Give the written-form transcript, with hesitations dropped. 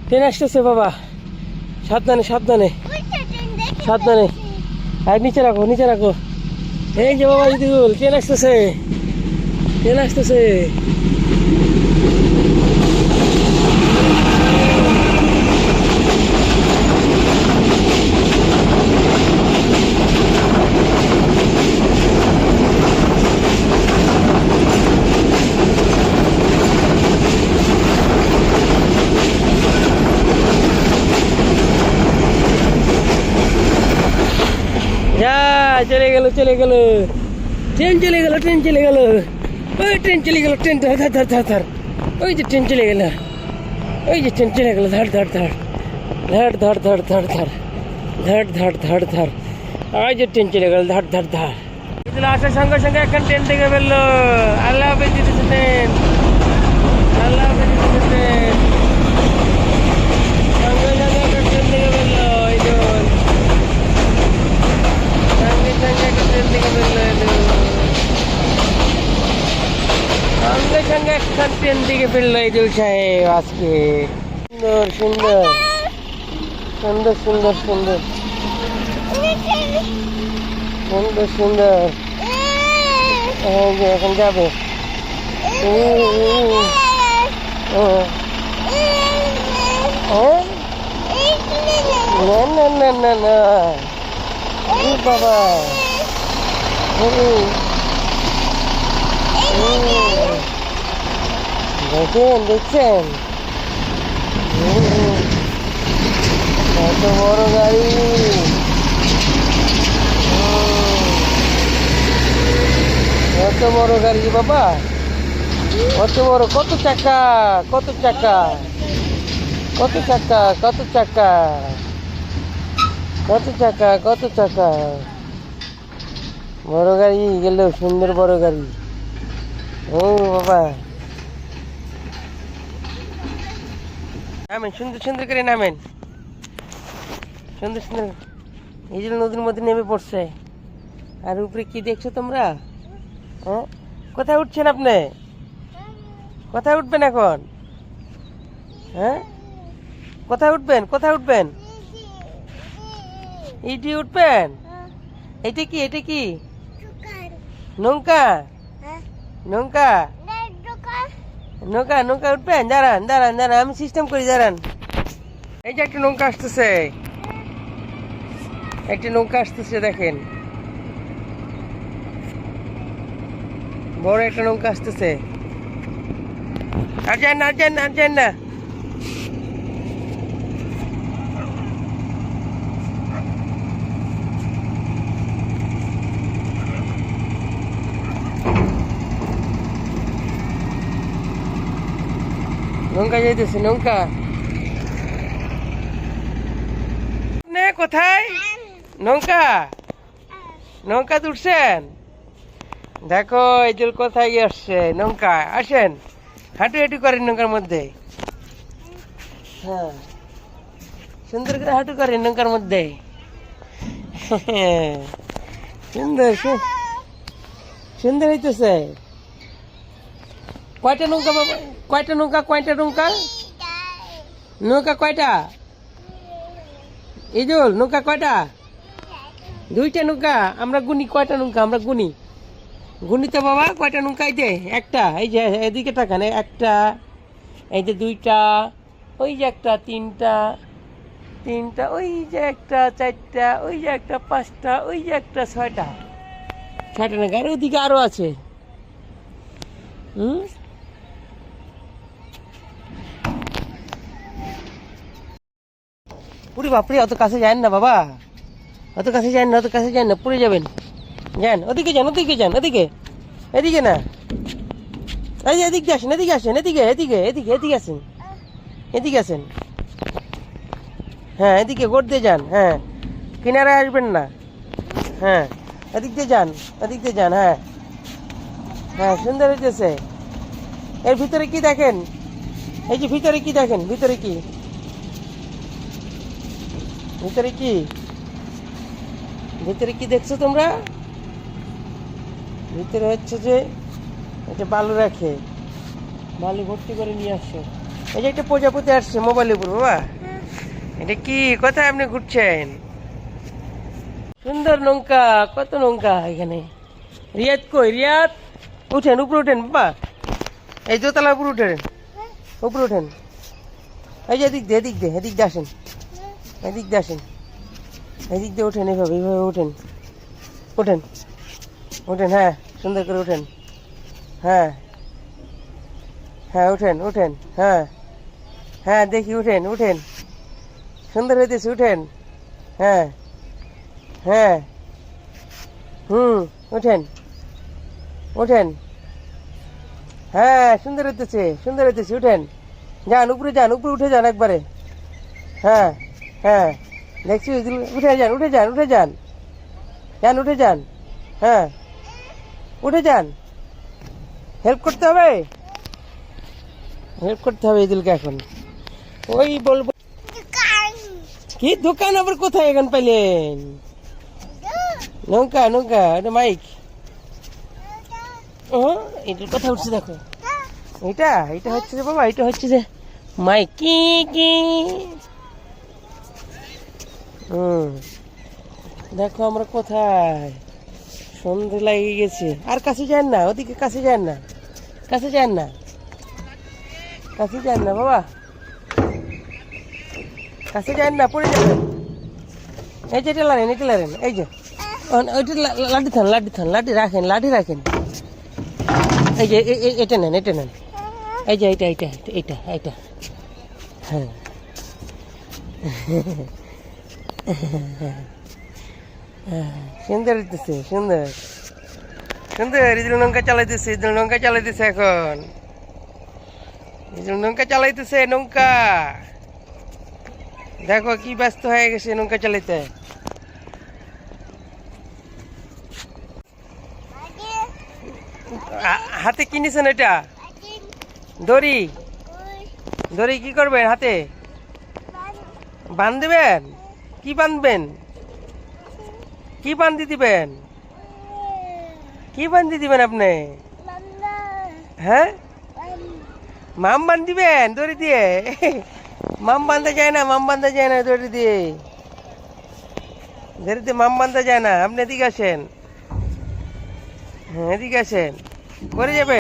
Train আসতেছে বাবা, সাবধানে সাবধানে সাবধানে। আর নিচে রাখো, নিচে রাখো। এই যে বাবা ইদুল, ট্রেন আসতেছে, ট্রেন আসতেছে। যা চলে গেল, চলে গেল, ট্রেন চলে গেল, ট্রেন চলে গেল। ওই ট্রেন চলে গেল, ট্রেন ধর ধর ধর ধর। ওই যে ট্রেন চলে গেল, ওই যে ট্রেন চলে গেল। ধর ধর ধর ধর ধর ধর ধর ধর ধর ধর ধর ধর। ওই যে ট্রেন চলে গেল, ধর ধর ধর। আসার সঙ্গে সঙ্গে এখন ট্রেন থেকে ফেললো। আল্লাহ হাফেজ দিতেছে ট্রেন, আল্লাহ হাফেজ দিতেছে ট্রেন। সঙ্গে সঙ্গে একটা ট্রেন থেকে ফেললো ইদুল, সঙ্গে সঙ্গে একটা ট্রেন থেকে ফেললো ইদুল, সঙ্গে সঙ্গে একটা ট্রেন থেকে ফেললো ইদুল সাহেব আজকে। সুন্দর সুন্দর সুন্দর সুন্দর সুন্দর সুন্দর সুন্দর। এখন যাবে। না না না না না বাবা, দেখেন দেখছেন কত বড় গাড়ি, কত বড় গাড়ি বাবা, কত বড়, কত চাকা, কত চাকা, কত চাকা, কত চাকা, কত চাকা, কত চাকা। বড় গাড়ি গেল, সুন্দর বড় গাড়ি। ও বাবা, নামেন, সুন্দর সুন্দর করে নামেন, সুন্দর সুন্দর। এই যে নদীর মধ্যে নেমে পড়ছে। আর উপরে কি দেখছো তোমরা? হ্যাঁ, কোথায় উঠছেন আপনি? কোথায় উঠবেন এখন? হ্যাঁ, কোথায় উঠবেন, কোথায় উঠবেন? এইটি উঠবেন? এটা কি, এটা কি নৌকা? নৌকা, নৌকা, নৌকা উঠবেন? দাঁড়ান দাঁড়ান দাঁড়ান, আমি সিস্টেম করি, দাঁড়ান। এই যে একটা নৌকা আসতেছে, একটা নৌকা আসতেছে, দেখেন বড় একটা নৌকা আসতেছে। আর যান না, আর যান না, আর যান না। নৌকা যাইতেছে, নৌকা। কোথায় নৌকা? নৌকা তুলছেন? দেখো ইদুল কোথায় আসছে, নৌকা। আসেন, হাঁটু হাঁটু করেন নৌকার মধ্যে। হ্যাঁ, সুন্দর করে হাঁটু করেন নৌকার মধ্যে। সুন্দর সুন্দর হইতেছে। কয়টা নৌকা বাবা, কয়টা নৌকা, কয়টা নৌকা, নৌকা কয়টা? ইদুল নৌকা কয়টা? দুইটা নৌকা। আমরা গুনি কয়টা নৌকা, আমরা গুনি, গুনি তো বাবা। কয়টা নৌকা? এই যে একটা, এই যে এদিকে তাকান, একটা, এই যে দুইটা, ওই যে একটা, তিনটা, তিনটা, ওই যে একটা, চারটা, ওই যে একটা, পাঁচটা, ওই যে একটা, ছয়টা, ছয়টা নৌকা। আর ওইদিকে আরো আছে। পুরি বাপরে, অত কাছে যান না বাবা, অত কাছে যান না, অত কাছে যান না, পুড়ে যাবেন। যান ওদিকে, যান ওদিকে, যান ওদিকে, এদিকে না। এই যে এদিকে আসেন, এদিকে আসেন, এদিকে এদিকে এদিকে এদিকে আসেন, এদিকে আসেন। হ্যাঁ, এদিকে গোট দিয়ে যান। হ্যাঁ, কিনারায় আসবেন না। হ্যাঁ, এদিক দিয়ে যান, এদিক দিয়ে যান। হ্যাঁ হ্যাঁ, সুন্দর হইতেছে। এর ভিতরে কি দেখেন? এই যে ভিতরে কি দেখেন? ভিতরে কি, ভিতরে কি, ভিতরে কি দেখছো তোমরা? ভিতরে হচ্ছে যে এটা বালু রাখে, বালু ভর্তি করে নিয়ে আসছে। এই যে একটা প্রজাপতি আসছে মোবাইলের উপর বাবা, এটা কি কোথায় আপনি ঘুরছেন? সুন্দর নৌকা, কত নৌকা এখানে। রিয়াদ কই রিয়াদ? উঠেন উপরে উঠেন বাবা, এই দোতলার উপরে উঠেন, উপরে উঠেন। এই যে এদিক দিয়ে এদিক দিয়ে এদিক দিয়ে আসেন, এদিক দিয়ে আসেন, এদিক দিয়ে ওঠেন, এইভাবে এইভাবে ওঠেন, ওঠেন ওঠেন, হ্যাঁ সুন্দর করে ওঠেন, হ্যাঁ হ্যাঁ ওঠেন ওঠেন, হ্যাঁ হ্যাঁ দেখি উঠেন উঠেন, সুন্দর হইতেছে উঠেন, হ্যাঁ হ্যাঁ ওঠেন ওঠেন, হ্যাঁ সুন্দর হইতেছে সুন্দর হইতেছে, উঠেন, যান উপরে যান, উপরে উঠে যান একবারে, হ্যাঁ হ্যাঁ দেখছি উঠে যান উঠে যান উঠে যান, যান উঠে যান, হ্যাঁ উঠে যান। হেল্প করতে হবে, হেল্প করতে হবে ইদুলকে এখন। ওই বলবো কি দোকান আবার কোথায় এখন পাইলেন? নৌকা নৌকা, এটা মাইক। ও এটার কথা উঠছে দেখো, এটা এটা হচ্ছে যে বাবা, এটা হচ্ছে যে মাইক। কি কি দেখো আমরা কোথায়, সন্ধে লাগিয়ে গেছে। আর কাছে যান না, ওদিকে কাছে যান না, কাছে যান না, কাছে যান না বাবা, কাছে যান না, পড়ে যাবেন। এই যে এটা লারেন, এটা লারেন, এই যে ওইটা লাঠি থান, লাঠি থান, লাঠি রাখেন, লাঠি রাখেন। এই যে এটা নেন, এটা নেন, এই যে এইটা এইটা এইটা এইটা, হ্যাঁ সুন্দর হইতেছে, সুন্দর সুন্দর। ইদুল নৌকা চালাইতেছে, ইদুল নৌকা চালাইতেছে এখন, ইদুল নৌকা চালাইতেছে নৌকা। দেখো কি ব্যস্ত হয়ে গেছে নৌকা চালাইতে। হাতে কিনেছেন এটা দড়ি, দড়ি কি করবেন হাতে? বাঁধবেন? কি বাঁধবেন? কি বান্ধি দিবেন? কি বান্ধি দিবেন আপনি? হ্যাঁ মাম বান্ধিবেন দড়ি দিয়ে? মাম বাঁধা যায় না, মাম বাঁধা যায় না দড়ি দিয়ে, দড়ি দিয়ে মাম বাঁধা যায় না। আপনি এদিকে আসেন, হ্যাঁ এদিকে আসেন, করে যাবেন।